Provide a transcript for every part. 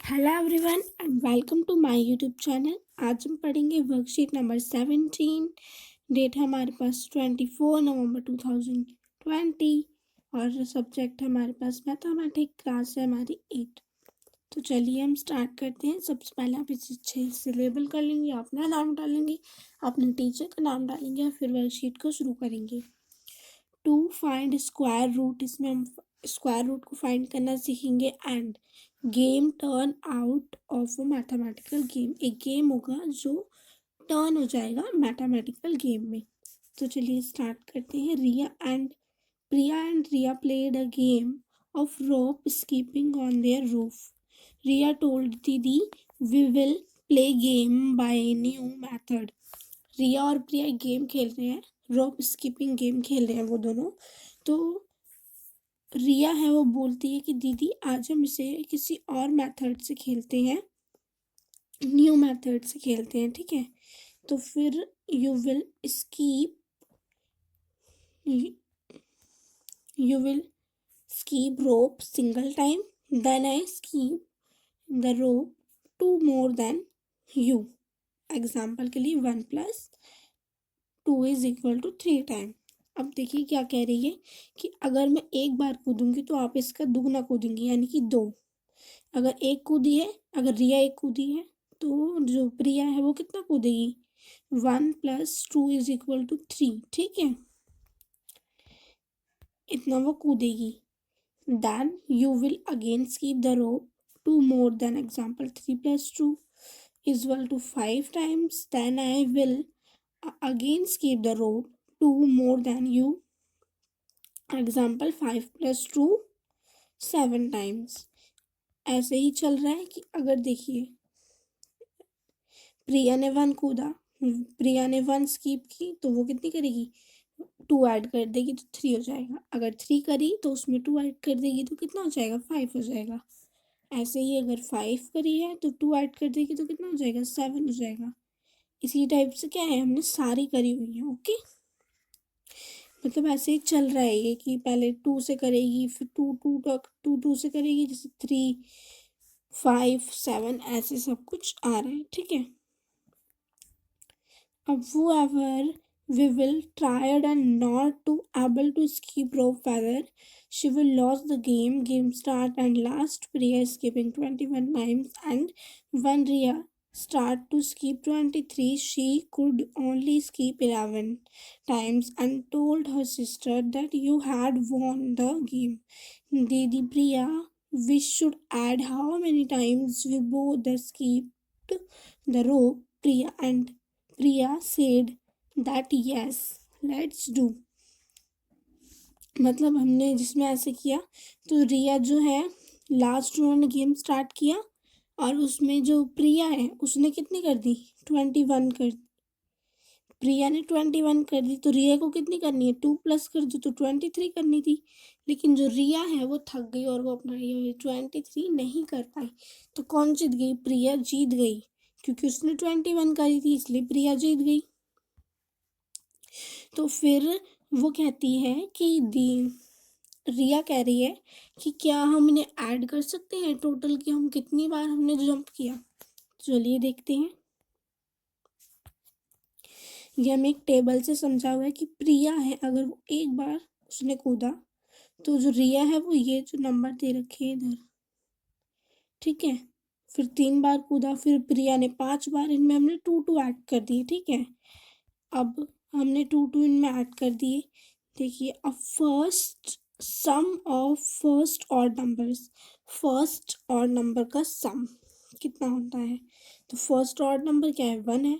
Hello everyone and welcome to my YouTube channel. आज हम पढ़ेंगे वर्कशीट नंबर 17। डेट है हमारे पास 24 नवंबर 2020 और सब्जेक्ट है हमारे पास मैथमेटिक्स। क्लास है हमारी 8। तो चलिए हम स्टार्ट करते हैं। सबसे पहले आप इसे अच्छे से लेबल कर लेंगे, अपना नाम डालेंगे, अपने टीचर का नाम डालेंगे और फिर वर्कशीट को शुरू करेंगे। टू फाइंड स्क्वायर रूट, इसमें हम स्क्वायर रूट को फाइंड करना सीखेंगे। End game turn out of a mathematical game, एक गेम होगा जो टर्न हो जाएगा मैथमेटिकल गेम में। तो चलिए स्टार्ट करते हैं। Priya and Riya played a game of rope skipping on their roof. Riya told दीदी we will play game by new method. Riya और प्रिया गेम खेल रहे हैं, रोप स्कीपिंग गेम खेल रहे हैं वो दोनों। तो रिया है वो बोलती है कि दीदी आज हम इसे किसी और मेथड से खेलते हैं, न्यू मेथड से खेलते हैं, ठीक है। तो फिर you will skip you will skip rope single time, then I skip the rope two more than you. Example के लिए 1+2 = 3 टाइम। अब देखिए क्या कह रही है कि अगर मैं एक बार कूदूंगी तो आप इसका दुगना कूदेंगी, यानी कि 2। अगर अगर रिया एक कूदी है तो जो प्रिया है वो कितना कूदेगी, 1+2 = 3, ठीक है, इतना वो कूदेगी। Then you will again skip the rope two more then, example 3+2 = 5 times, then I will again skip the rope 2 more than you, example 5+2 7 times। ऐसे ही चल रहा है कि अगर देखिए प्रिया ने 1 कूदा, प्रिया ने 1 स्कीप की तो वो कितनी करेगी, 2 ऐड कर देगी तो 3 हो जाएगा। अगर 3 करी तो उसमें 2 ऐड कर देगी तो कितना हो जाएगा, 5 हो जाएगा। ऐसे ही अगर 5 करी है तो 2 ऐड कर देगी तो कितना हो जाएगा, 7 हो जाएगा। इसी टाइप से क्या है, हमने सारी करी हुई है, ओके। मतलब ऐसे ही चल रहा है ये कि पहले 2 से करेगी, फिर 2 से करेगी, जैसे 3 5 7 ऐसे सब कुछ आ रहा है, ठीक है। अब whoever we will tried and not to able to skip rope feather, she will lose the game. Game start and last. Priya skipping 21 times and when Riya start to skip 23, she could only skip 11 times and told her sister that you had won the game. Didi Priya, we should add how many times we both skipped the rope. Priya said that yes, let's do। मतलब हमने जिसमें ऐसे किया तो रिया जो है last उन्होंने game start किया और उसमें जो प्रिया है उसने कितनी कर दी, 21 कर दी। प्रिया ने 21 कर दी तो रिया को कितनी करनी है, 2 प्लस कर दो तो 23 करनी थी। लेकिन जो रिया है वो थक गई और वो अपना ये 23 नहीं कर पाई। तो कौन जीत गई, प्रिया जीत गई, क्योंकि उसने 21 करी थी इसलिए प्रिया जीत गई। तो फिर वो कहती है कि रिया कह रही है कि क्या हम इन्हें ऐड कर सकते हैं टोटल, कि हम कितनी बार हमने जंप किया। चलिए देखते हैं। ये हमें एक टेबल से समझा हुआ है कि प्रिया है अगर वो एक बार उसने कूदा तो जो रिया है वो ये जो नंबर दे रखे हैं इधर, ठीक है, फिर 3 बार कूदा, फिर प्रिया ने 5 बार, इनमें हमने 2 ऐड कर दिए, ठीक है। अब हमने 2 इनमें ऐड कर दिए। देखिए अब first odd numbers, first odd number का सम कितना होता है, तो फर्स्ट ऑड नंबर क्या है, 1 है,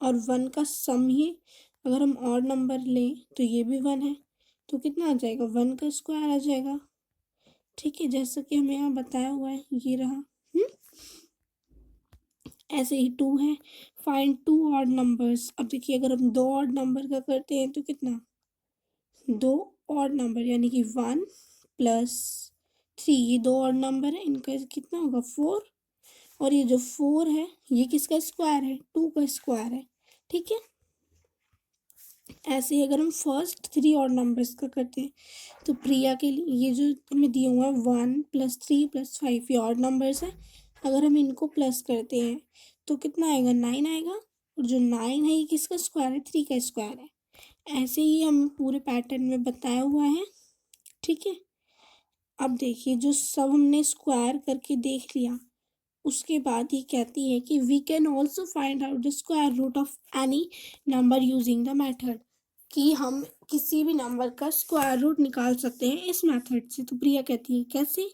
और 1 का सम ही अगर हम ऑड नंबर लें तो ये भी 1 है, तो कितना आ जाएगा, 1 का स्क्वायर आ जाएगा, ठीक है, जैसा कि हमें यहाँ बताया हुआ है, ये रहा। ऐसे ही 2 है, फाइंड 2 ऑड नंबर्स। अब देखिए अगर हम 2 ऑड नंबर का करते हैं तो कितना, 2 ऑड नंबर यानी कि 1+3, ये 2 ऑड नंबर है, इनका कितना होगा, 4, और ये जो 4 है ये किसका स्क्वायर है, 2 का स्क्वायर है, ठीक है। ऐसे ही अगर हम फर्स्ट 3 ऑड नंबर्स का करते हैं तो प्रिया के लिए ये जो हमें दिए हुआ है 1+3+5 ये ऑड नंबर्स है, अगर हम इनको प्लस करते हैं तो कितना आएगा, 9 आएगा। और जो 9 है ये किसका स्क्वायर है, 3 का स्क्वायर है। ऐसे ही हम पूरे पैटर्न में बताया हुआ है, ठीक है। अब देखिए जो सब हमने स्क्वायर करके देख लिया, उसके बाद ये कहती है कि we can also find out the square root of any number using the method, कि हम किसी भी नंबर का स्क्वायर रूट निकाल सकते हैं इस मेथड से। तो प्रिया कहती है कैसे,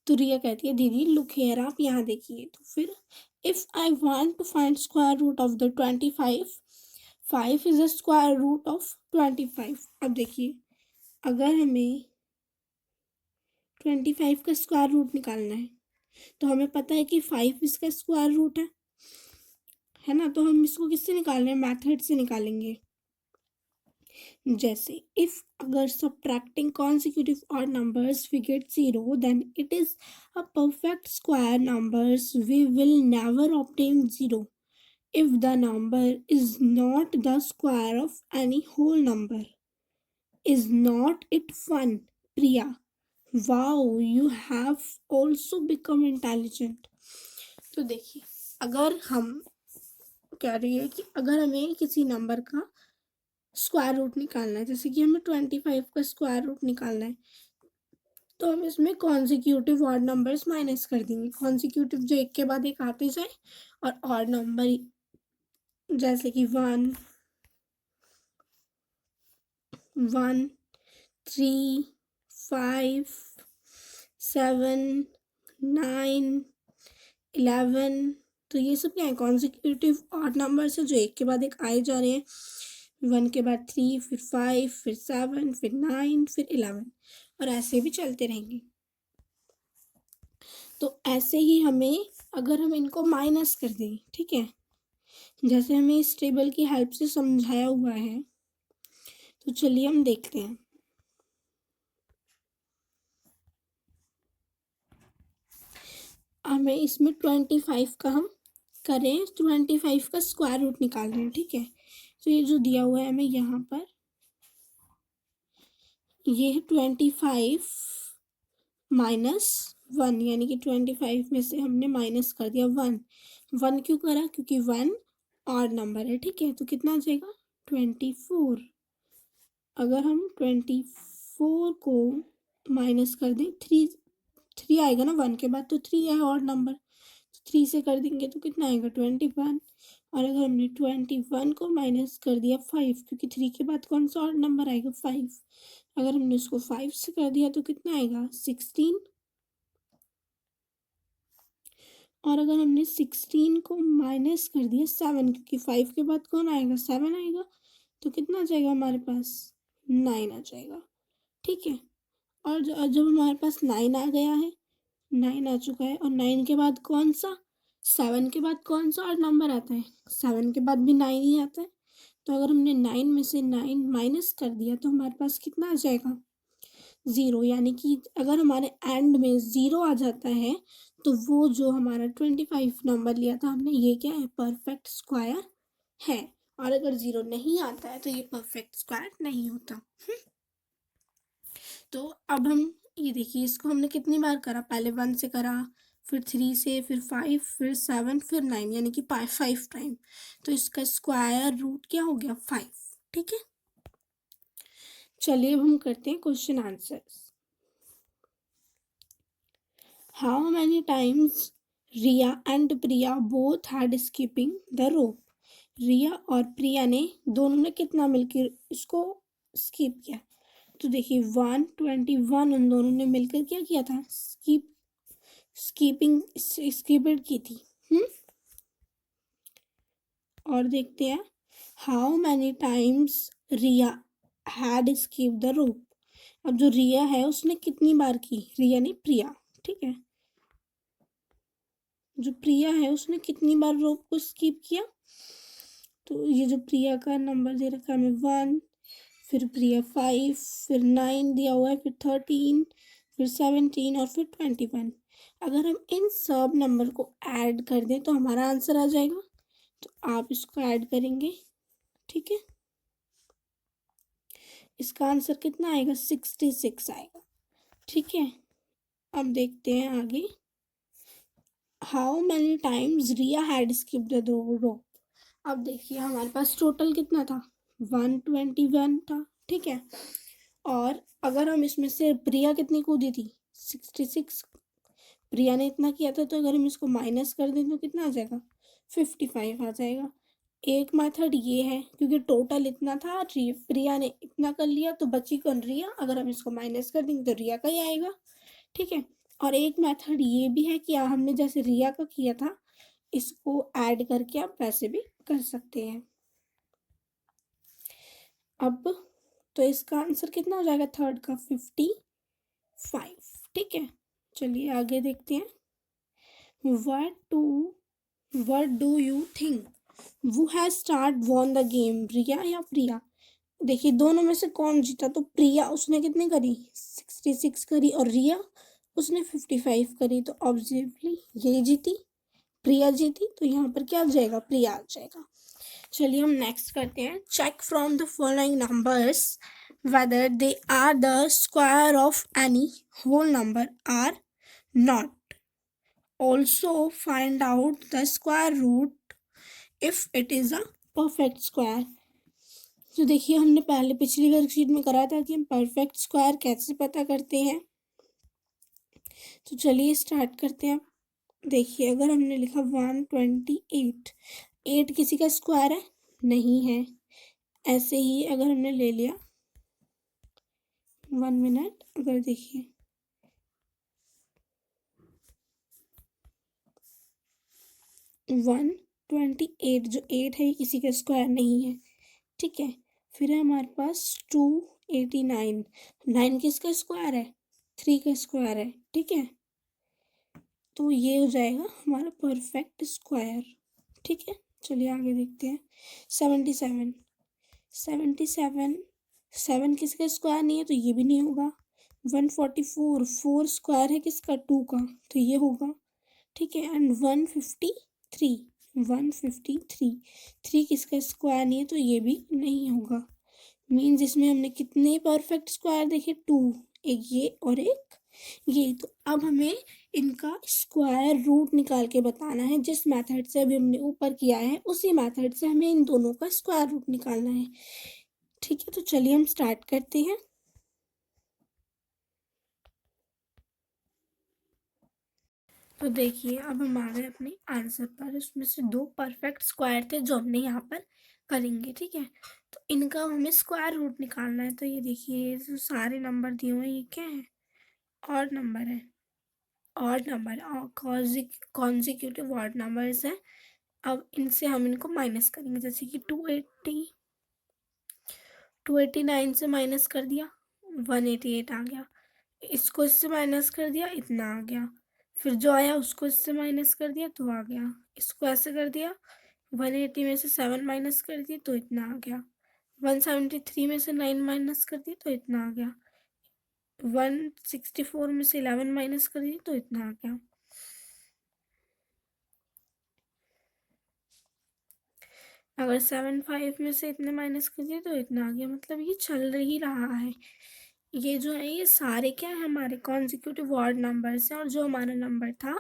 तो रिया कहती है दीदी लुक हियर, आप यहाँ देखिए। तो फिर if I want to find square root of the 25, 5 is the square root of 25। अब देखिए अगर हमें 25 का स्क्वायर रूट निकालना है तो हमें पता है कि 5 इसका स्क्वायर रूट है ना। तो हम इसको किससे निकाल रहे हैं, मैथड से निकालेंगे। जैसे इफ अगर subtracting consecutive odd numbers we get 0 then it is a perfect square numbers we will never obtain 0 if the number is not the square of any whole number. Is not it fun, Priya? Wow, you have also become intelligent. तो देखिए अगर हम कह रही है कि अगर हमें किसी नंबर का स्क्वायर रूट निकालना है, जैसे कि हमें 25 का स्क्वायर रूट निकालना है, तो हम इसमें कॉन्जिक्यूटिव ऑड नंबर्स माइनस कर देंगे। कॉन्जिक्यूटिव जो एक के बाद एक आते जाए, और ऑड नंबर जैसे कि 1, 1, 3, 5, 7, 9, 11, तो ये सब क्या है, कॉन्जिक्यूटिव ऑड नंबर्स है जो एक के बाद एक आए जा रहे हैं। 1 के बाद 3, फिर 5, फिर 7, फिर 9, फिर 11, और ऐसे भी चलते रहेंगे। तो ऐसे ही हमें अगर हम इनको माइनस कर दें, ठीक है, जैसे हमें इस टेबल की हेल्प से समझाया हुआ है, तो चलिए हम देखते हैं। हमें इसमें 25 का हम करें, 25 का स्क्वायर रूट निकाल रहे हैं, ठीक है। तो ये जो दिया हुआ है हमें यहाँ पर, ये है 25 माइनस 1, यानी कि 25 में से हमने माइनस कर दिया 1। 1 क्यों करा, क्योंकि 1 ऑड नंबर है, ठीक है। तो कितना आ जाएगा, 24। अगर हम 24 को माइनस कर दें, 3 आएगा ना 1 के बाद, तो 3 है ऑड नंबर, 3 से कर देंगे तो कितना आएगा, 21। और अगर हमने 21 को माइनस कर दिया 5, क्योंकि 3 के बाद कौन सा ऑड नंबर आएगा, 5, अगर हमने उसको 5 से कर दिया तो कितना आएगा, 16। और अगर हमने 16 को माइनस कर दिया 7, क्योंकि 5 के बाद कौन आएगा, 7 आएगा, तो कितना आ जाएगा हमारे पास, 9 आ जाएगा, ठीक है। और जब हमारे पास 9 आ गया है, 9 आ चुका है, और 9 के बाद कौन सा, 7 के बाद कौन सा और नंबर आता है, 7 के बाद भी 9 ही आता है। तो अगर हमने 9 में से 9 माइनस कर दिया तो हमारे पास कितना आ जाएगा, 0। यानी कि अगर हमारे एंड में 0 आ जाता है तो वो जो हमारा 25 नंबर लिया था हमने, ये क्या है, परफेक्ट स्क्वायर है। और अगर 0 नहीं आता है तो ये परफेक्ट स्क्वायर नहीं होता। तो अब हम ये देखिए, इसको हमने कितनी बार करा, पहले 1 से करा, फिर 3 से, फिर 5, फिर 7, फिर 9, यानी कि 5 टाइम। तो इसका स्क्वायर रूट क्या हो गया, 5, ठीक है। चलिए अब हम करते हैं question answers. How many times Riya and Priya both had skipping the rope. Riya और प्रिया ने दोनों ने कितना मिलकर इसको स्कीप किया। तो देखिए 121 उन दोनों ने मिलकर क्या किया था, स्कीपिंग की थी। और देखते हैं how many times Riya had skip the rope. अब जो रिया है उसने कितनी बार की, रिया नहीं प्रिया, ठीक है, जो प्रिया है उसने कितनी बार रोप को स्कीप किया। तो ये जो प्रिया का नंबर दे रखा है हमें 1, फिर प्रिया 5, फिर 9 दिया हुआ है, फिर 13, फिर 17 और फिर 21। अगर हम इन सब नंबर को ऐड कर दें तो हमारा आंसर आ जाएगा। तो आप इसको ऐड करेंगे, ठीक है, इसका आंसर कितना आएगा, 66 आएगा, ठीक है। अब देखते हैं आगे, how many times Riya had skip the rope. अब देखिए हमारे पास टोटल कितना था, 121 था, ठीक है। और अगर हम इसमें से प्रिया कितनी कूदी थी, 66, प्रिया ने इतना किया था, तो अगर हम इसको माइनस कर दें तो कितना आ जाएगा, 55 आ जाएगा। एक मेथड ये है, क्योंकि टोटल इतना था, प्रिया ने इतना कर लिया, तो बची कौन, रिया। अगर हम इसको माइनस कर देंगे तो रिया का ही आएगा, ठीक है। और एक मेथड ये भी है कि हमने जैसे रिया का किया था, इसको ऐड करके आप वैसे भी कर सकते हैं। अब तो इसका आंसर कितना हो जाएगा, थर्ड का 55, ठीक है। चलिए आगे देखते हैं। What do you think? Who has start won the game? रिया या प्रिया? देखिए दोनों में से कौन जीता, तो प्रिया उसने कितनी करी, 66 करी, और रिया उसने 55 करी, तो ऑब्वियसली ये जीती, प्रिया जीती, तो यहाँ पर क्या आ जाएगा, प्रिया आ जाएगा। चलिए हम नेक्स्ट करते हैं। Check from the following numbers whether they are the square of any whole number or not. Also find out the square root if it is a perfect square. तो देखिए हमने पहले पिछली वर्कशीट में करा था कि हम परफेक्ट स्क्वायर कैसे पता करते हैं। तो चलिए स्टार्ट करते हैं। देखिए अगर हमने लिखा 128, 8 किसी का स्क्वायर है, नहीं है। ऐसे ही अगर हमने ले लिया 1 मिनट, अगर देखिए 128 जो 8 है, ये किसी का स्क्वायर नहीं है, ठीक है। फिर है हमारे पास 289, 9 किसका स्क्वायर है, 3 का स्क्वायर है, ठीक है। तो ये हो जाएगा हमारा परफेक्ट स्क्वायर, ठीक है। चलिए आगे देखते हैं। 77, 7 किसका स्क्वायर नहीं है, तो ये भी नहीं होगा। 144, 4 स्क्वायर है किसका, 2 का, तो ये होगा, ठीक है। एंड 153, 153, 3 किसका स्क्वायर नहीं है, तो ये भी नहीं होगा। मीन्स इसमें हमने कितने परफेक्ट स्क्वायर देखे, 2, एक ये और एक ये। तो अब हमें इनका स्क्वायर रूट निकाल के बताना है। जिस मेथड से अभी हमने ऊपर किया है, उसी मेथड से हमें इन दोनों का स्क्वायर रूट निकालना है, ठीक है। तो चलिए हम स्टार्ट करते हैं। तो देखिए अब हम आ गए अपने आंसर पर। उसमें से 2 परफेक्ट स्क्वायर थे जो हमने यहाँ पर करेंगे, ठीक है। तो इनका हमें स्क्वायर रूट निकालना है। तो ये देखिए जो सारे नंबर दिए हुए हैं, ये क्या है, ऑड नंबर है, ऑड नंबर और कॉन्जिक्यूटिव ऑड नंबर्स हैं। अब इनसे हम इनको माइनस करेंगे, जैसे कि 289 से माइनस कर दिया, 188 आ गया। इसको इससे माइनस कर दिया, इतना आ गया। फिर जो आया उसको इससे माइनस कर दिया, तो आ गया। इसको ऐसे कर दिया, 180 में से 7 माइनस कर दिए, तो इतना आ गया। 173 में से 9 माइनस कर दिए, तो इतना आ गया। 164 में से 11 माइनस कर दिए, तो इतना आ गया। अगर 75 में से इतने माइनस कर दिए, तो इतना आ गया। मतलब ये चल ही रहा है। ये जो है, ये सारे क्या है, हमारे कॉन्जिक्यूटिव ऑड नंबर्स हैं। और जो हमारा नंबर था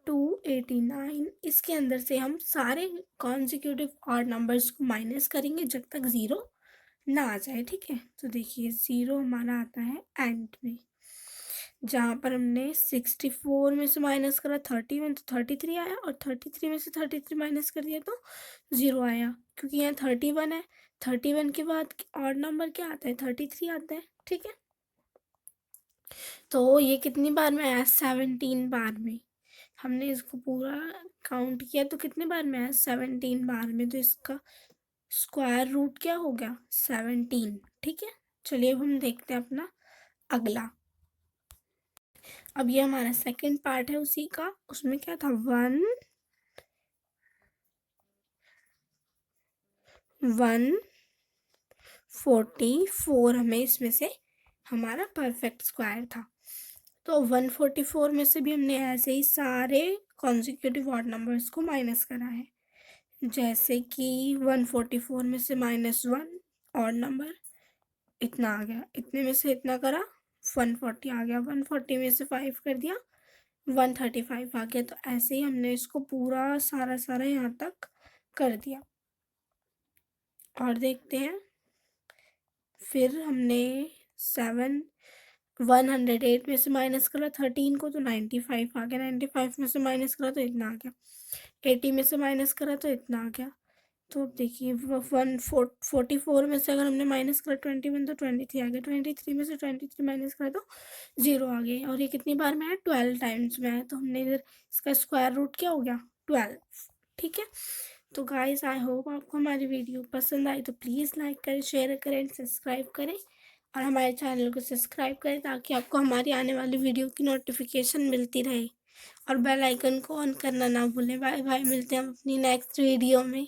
289, इसके अंदर से हम सारे कॉन्जिक्यूटिव ऑड नंबर्स को माइनस करेंगे जब तक 0 ना आ जाए, ठीक है। तो देखिए 0 हमारा आता है एंड में, जहाँ पर हमने 64 में से माइनस करा 31, तो 33 आया। और 33 में से 33 माइनस कर दिया, तो 0 आया। क्योंकि यहाँ 31 है, 31 के बाद ऑड नंबर क्या आता है, 33 आता है, ठीक है। तो ये कितनी बार में आया, 17 बार में। हमने इसको पूरा काउंट किया तो कितने बार में आया, 17 बार में। तो इसका स्क्वायर रूट क्या हो गया, 17, ठीक है। चलिए अब हम देखते हैं अपना अगला। अब ये हमारा सेकंड पार्ट है उसी का। उसमें क्या था, 144 हमें इसमें से हमारा परफेक्ट स्क्वायर था। तो 144 में से भी हमने ऐसे ही सारे कॉन्जिक्यूटिव ऑड नंबर्स को माइनस करा है। जैसे कि 144 में से -1 ऑड नंबर, इतना आ गया। इतने में से इतना करा, 140 आ गया। 140 में से 5 कर दिया, 135 आ गया। तो ऐसे ही हमने इसको पूरा सारा यहाँ तक कर दिया और देखते हैं। फिर हमने 108 में से माइनस करा 13 को तो 95 आ गया। 95 में से माइनस करा तो इतना आ गया। 80 में से माइनस करा तो इतना आ गया। तो अब देखिए 44 में से अगर हमने माइनस करा 21 तो 23 आ गया। 23 में से 23 माइनस करा तो 0 आ गया। और ये कितनी बार में है? 12 टाइम्स में है। तो हमने इधर इसका स्क्वायर रूट क्या हो गया? 12। ठीक है। तो गाइस आई होप आपको हमारी वीडियो पसंद आई, तो प्लीज़ लाइक करें, शेयर करें, सब्सक्राइब करें और हमारे चैनल को सब्सक्राइब करें ताकि आपको हमारी आने वाली वीडियो की नोटिफिकेशन मिलती रहे और बेल आइकन को ऑन करना ना भूलें। बाय बाय, मिलते हैं हम अपनी नेक्स्ट वीडियो में।